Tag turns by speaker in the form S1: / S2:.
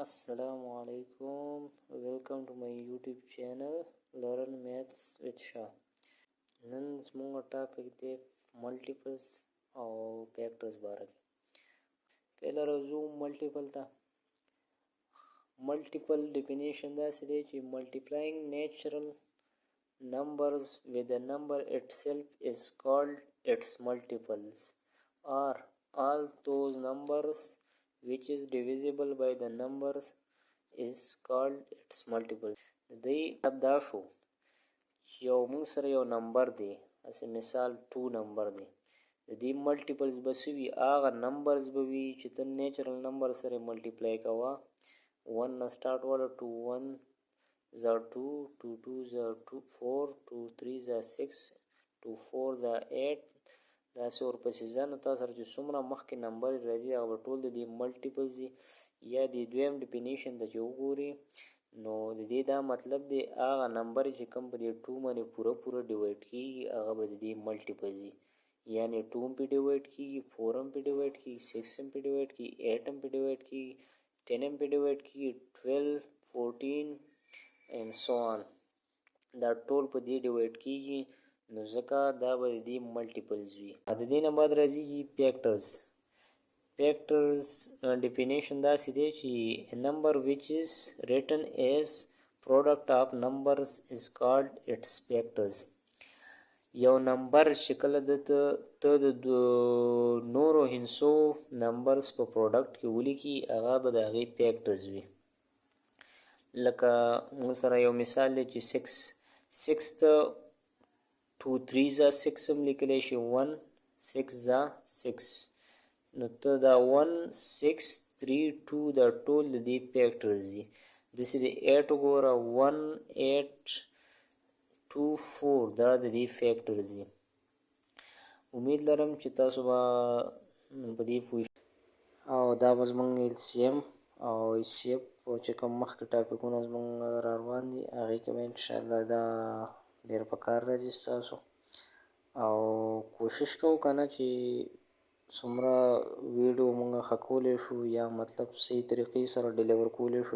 S1: Assalamu alaikum. Welcome to my YouTube channel Learn Maths with Shah. نن زموږ ټاپک دی ملټیپلز او فیکټرز باره کې. پهله راځو ملټیپل ته. ملټیپل ډیفینیشن داسې دی چې multiplying natural numbers with the number itself is called its multiples, or all those numbers which is divisible by the numbers is called its multiples. دی دا شو یو موږ سره یو نمبر دی، اسې مثال 2 نمبر دی، د دې ملټیپلز به څه وي؟ هغه نمبرز به وي چې ته نیچرل نمبر سره ملټیپلای کوه. 1 نه سټارټ وله 2 1 ز 2 2 2 ز 2 4 2 3 ز 6 2 4 ز 8 داسې ورپسې ځه. نو تا سره چې څومره مخکې نمبر راځي هغه به ټول د دې ملټیپلز دي. یا د دویم ډیفینیشن ته چې وګوري نو د دې دا مطلب دی هغه نمبر چې کوم په دې 2 باندې پوره ډیوایډ کېږي هغه به د دې ملټیپلز دي. یعنې 2 هم پې ډیوایډ کېږي، 4 هم پې ډیوایډ کېږي، 6 هم پې ډیوایډ کېږي، 8 هم پې ډیوایډ کېږي، 10 هم پې ډیوایډ کېږي، 12 14 and so on. دا ټول په دې ډیوایډ کېږي، نو ځکه دا به د دې ملټیپلز وي. د دې نه بعد راځي فیکټرز. فیکټرز ډیفینیشن داسې دی چې a number which is written as product of numbers is called its factors. یو نمبر چې کله ته د نورو هندسو نمبرز په پروډکټ کې ولیکي هغه به د هغې فیکټرز وي. لکه موږ سره یو مثال دی چې 6 ته 2 3 ځه 6 هم لیکلی شي، 1 6 ځه 6. نو ته دا 1 6 3 2 دا ټول د دې فیکټرز دي. داسې د 8 وګوره 1 8 2 4 دا د دې فیکټرز دي. امید لرم چې تاسو به په دې پوه شئ. او دا به زموږ LCM او HCF او چې کوم مخکې ټاپکونه زموږ را روان دي هغې کې به انشاءالله دا ډېر په کار راځي ستاسو. او کوشش کوو که نه چې څومره ویډیو مونږ ښه کولی شو یا مطلب صحیح طریقې سره ډیلیور کولی شو